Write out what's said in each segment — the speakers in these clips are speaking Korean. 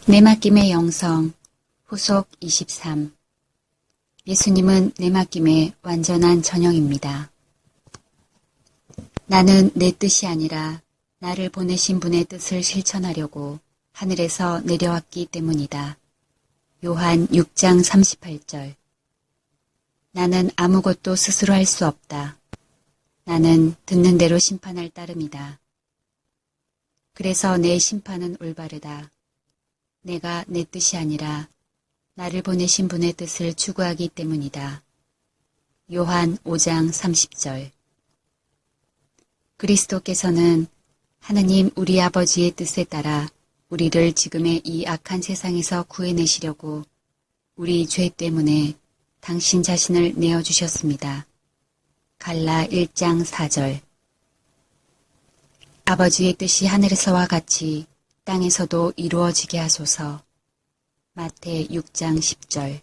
내맡김의 영성 후속 23. 예수님은 내맡김의 완전한 전형입니다. 나는 내 뜻이 아니라 나를 보내신 분의 뜻을 실천하려고 하늘에서 내려왔기 때문이다. 요한 6장 38절. 나는 아무것도 스스로 할 수 없다. 나는 듣는 대로 심판할 따름이다. 그래서 내 심판은 올바르다. 내가 내 뜻이 아니라 나를 보내신 분의 뜻을 추구하기 때문이다. 요한 5장 30절. 그리스도께서는 하느님 우리 아버지의 뜻에 따라 우리를 지금의 이 악한 세상에서 구해내시려고 우리 죄 때문에 당신 자신을 내어주셨습니다. 갈라 1장 4절. 아버지의 뜻이 하늘에서와 같이 땅에서도 이루어지게 하소서. 마태 6장 10절.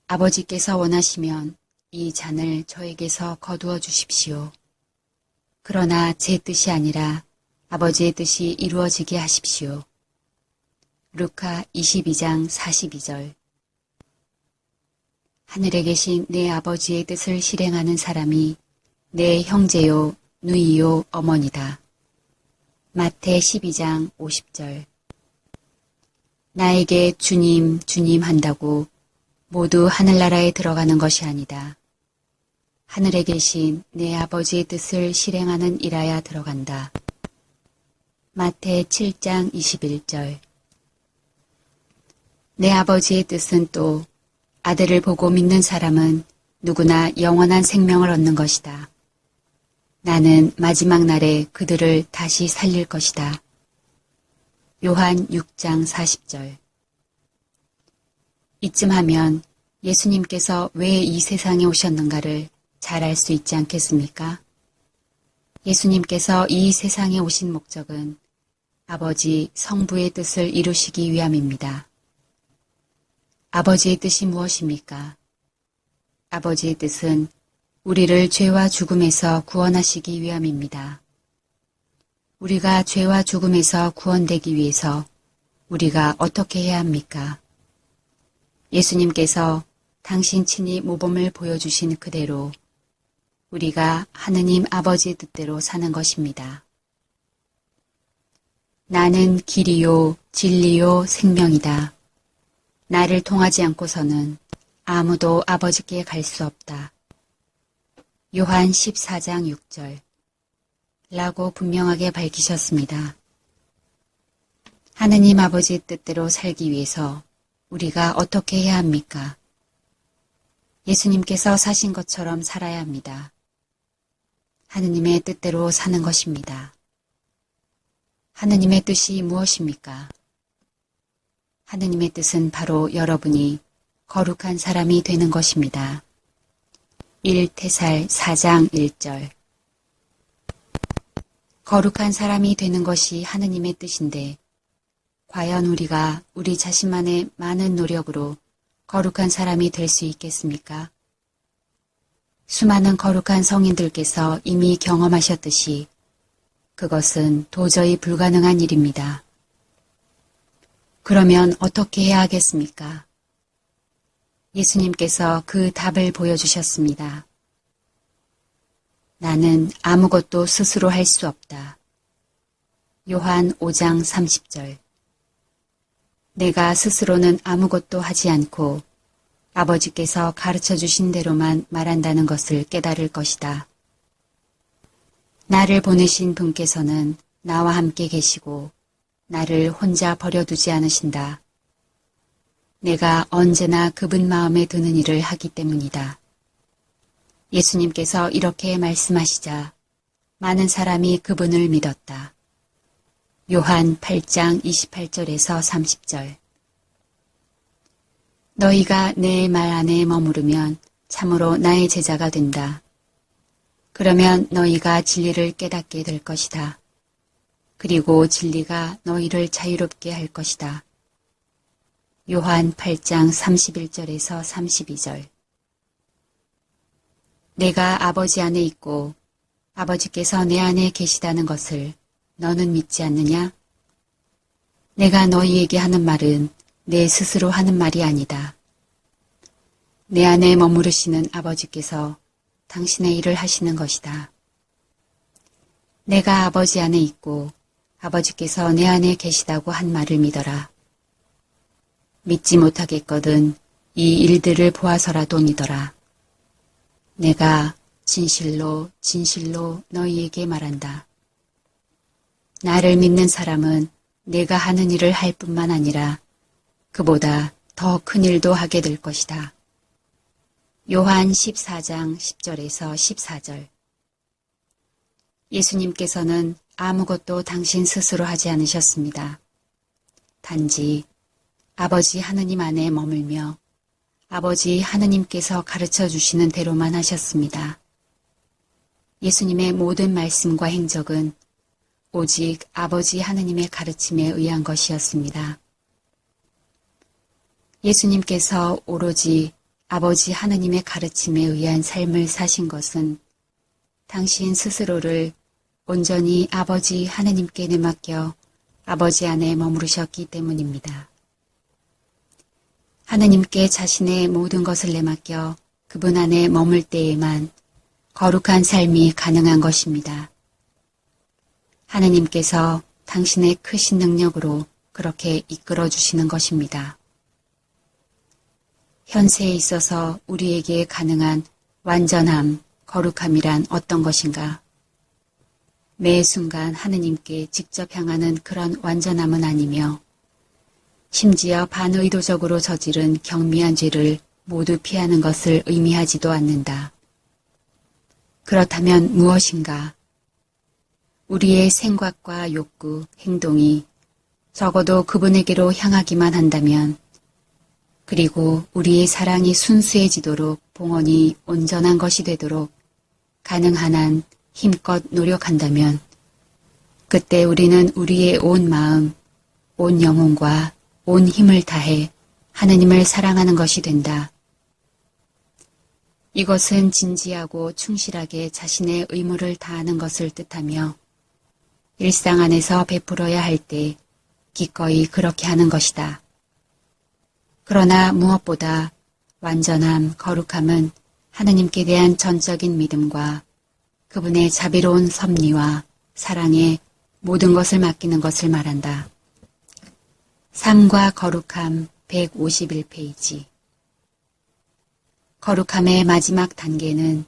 아버지께서 원하시면 이 잔을 저에게서 거두어 주십시오. 그러나 제 뜻이 아니라 아버지의 뜻이 이루어지게 하십시오. 루카 22장 42절. 하늘에 계신 내 아버지의 뜻을 실행하는 사람이 내 형제요, 누이요, 어머니다. 마태 12장 50절. 나에게 주님, 주님 한다고 모두 하늘나라에 들어가는 것이 아니다. 하늘에 계신 내 아버지의 뜻을 실행하는 이라야 들어간다. 마태 7장 21절. 내 아버지의 뜻은 또 아들을 보고 믿는 사람은 누구나 영원한 생명을 얻는 것이다. 나는 마지막 날에 그들을 다시 살릴 것이다. 요한 6장 40절. 이쯤 하면 예수님께서 왜 이 세상에 오셨는가를 잘 알 수 있지 않겠습니까? 예수님께서 이 세상에 오신 목적은 아버지 성부의 뜻을 이루시기 위함입니다. 아버지의 뜻이 무엇입니까? 아버지의 뜻은 우리를 죄와 죽음에서 구원하시기 위함입니다. 우리가 죄와 죽음에서 구원되기 위해서 우리가 어떻게 해야 합니까? 예수님께서 당신 친히 모범을 보여주신 그대로 우리가 하느님 아버지의 뜻대로 사는 것입니다. 나는 길이요, 진리요, 생명이다. 나를 통하지 않고서는 아무도 아버지께 갈 수 없다. 요한 14장 6절. 라고 분명하게 밝히셨습니다. 하느님 아버지의 뜻대로 살기 위해서 우리가 어떻게 해야 합니까? 예수님께서 사신 것처럼 살아야 합니다. 하느님의 뜻대로 사는 것입니다. 하느님의 뜻이 무엇입니까? 하느님의 뜻은 바로 여러분이 거룩한 사람이 되는 것입니다. 1태살 4장 1절. 거룩한 사람이 되는 것이 하느님의 뜻인데 과연 우리가 우리 자신만의 많은 노력으로 거룩한 사람이 될 수 있겠습니까? 수많은 거룩한 성인들께서 이미 경험하셨듯이 그것은 도저히 불가능한 일입니다. 그러면 어떻게 해야 하겠습니까? 예수님께서 그 답을 보여주셨습니다. 나는 아무것도 스스로 할 수 없다. 요한 5장 30절. 내가 스스로는 아무것도 하지 않고 아버지께서 가르쳐 주신 대로만 말한다는 것을 깨달을 것이다. 나를 보내신 분께서는 나와 함께 계시고 나를 혼자 버려두지 않으신다. 내가 언제나 그분 마음에 드는 일을 하기 때문이다. 예수님께서 이렇게 말씀하시자 많은 사람이 그분을 믿었다. 요한 8장 28절에서 30절. 너희가 내 말 안에 머무르면 참으로 나의 제자가 된다. 그러면 너희가 진리를 깨닫게 될 것이다. 그리고 진리가 너희를 자유롭게 할 것이다. 요한 8장 31절에서 32절. 내가 아버지 안에 있고 아버지께서 내 안에 계시다는 것을 너는 믿지 않느냐? 내가 너희에게 하는 말은 내 스스로 하는 말이 아니다. 내 안에 머무르시는 아버지께서 당신의 일을 하시는 것이다. 내가 아버지 안에 있고 아버지께서 내 안에 계시다고 한 말을 믿어라. 믿지 못하겠거든 이 일들을 보아서라도 믿어라. 내가 진실로 진실로 너희에게 말한다. 나를 믿는 사람은 내가 하는 일을 할 뿐만 아니라 그보다 더 큰 일도 하게 될 것이다. 요한 14장 10절에서 14절. 예수님께서는 아무것도 당신 스스로 하지 않으셨습니다. 단지 아버지 하느님 안에 머물며 아버지 하느님께서 가르쳐 주시는 대로만 하셨습니다. 예수님의 모든 말씀과 행적은 오직 아버지 하느님의 가르침에 의한 것이었습니다. 예수님께서 오로지 아버지 하느님의 가르침에 의한 삶을 사신 것은 당신 스스로를 온전히 아버지 하느님께 내맡겨 아버지 안에 머무르셨기 때문입니다. 하느님께 자신의 모든 것을 내맡겨 그분 안에 머물 때에만 거룩한 삶이 가능한 것입니다. 하느님께서 당신의 크신 능력으로 그렇게 이끌어 주시는 것입니다. 현세에 있어서 우리에게 가능한 완전함, 거룩함이란 어떤 것인가? 매 순간 하느님께 직접 향하는 그런 완전함은 아니며 심지어 반의도적으로 저지른 경미한 죄를 모두 피하는 것을 의미하지도 않는다. 그렇다면 무엇인가? 우리의 생각과 욕구, 행동이 적어도 그분에게로 향하기만 한다면, 그리고 우리의 사랑이 순수해지도록 봉헌이 온전한 것이 되도록 가능한 한 힘껏 노력한다면, 그때 우리는 우리의 온 마음, 온 영혼과 온 힘을 다해 하느님을 사랑하는 것이 된다. 이것은 진지하고 충실하게 자신의 의무를 다하는 것을 뜻하며 일상 안에서 베풀어야 할 때 기꺼이 그렇게 하는 것이다. 그러나 무엇보다 완전함, 거룩함은 하느님께 대한 전적인 믿음과 그분의 자비로운 섭리와 사랑에 모든 것을 맡기는 것을 말한다. 삶과 거룩함 151페이지. 거룩함의 마지막 단계는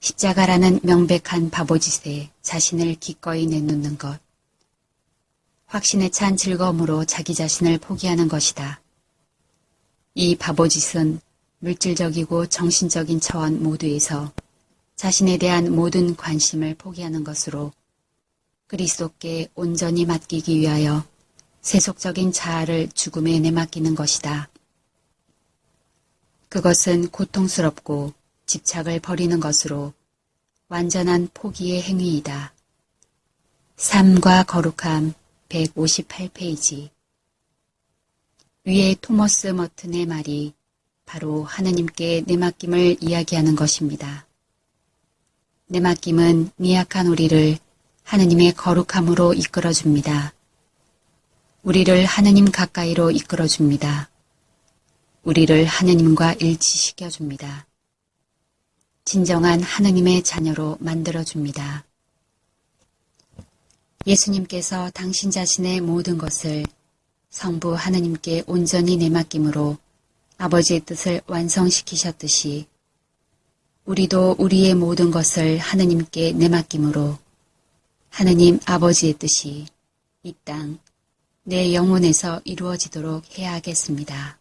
십자가라는 명백한 바보짓에 자신을 기꺼이 내놓는 것. 확신에 찬 즐거움으로 자기 자신을 포기하는 것이다. 이 바보짓은 물질적이고 정신적인 차원 모두에서 자신에 대한 모든 관심을 포기하는 것으로 그리스도께 온전히 맡기기 위하여 세속적인 자아를 죽음에 내맡기는 것이다. 그것은 고통스럽고 집착을 버리는 것으로 완전한 포기의 행위이다. 삶과 거룩함 158페이지. 위에 토머스 머튼의 말이 바로 하느님께 내맡김을 이야기하는 것입니다. 내맡김은 미약한 우리를 하느님의 거룩함으로 이끌어줍니다. 우리를 하느님 가까이로 이끌어줍니다. 우리를 하느님과 일치시켜줍니다. 진정한 하느님의 자녀로 만들어줍니다. 예수님께서 당신 자신의 모든 것을 성부 하느님께 온전히 내맡김으로 아버지의 뜻을 완성시키셨듯이 우리도 우리의 모든 것을 하느님께 내맡김으로 하느님 아버지의 뜻이 이 땅, 내 영혼에서 이루어지도록 해야 하겠습니다.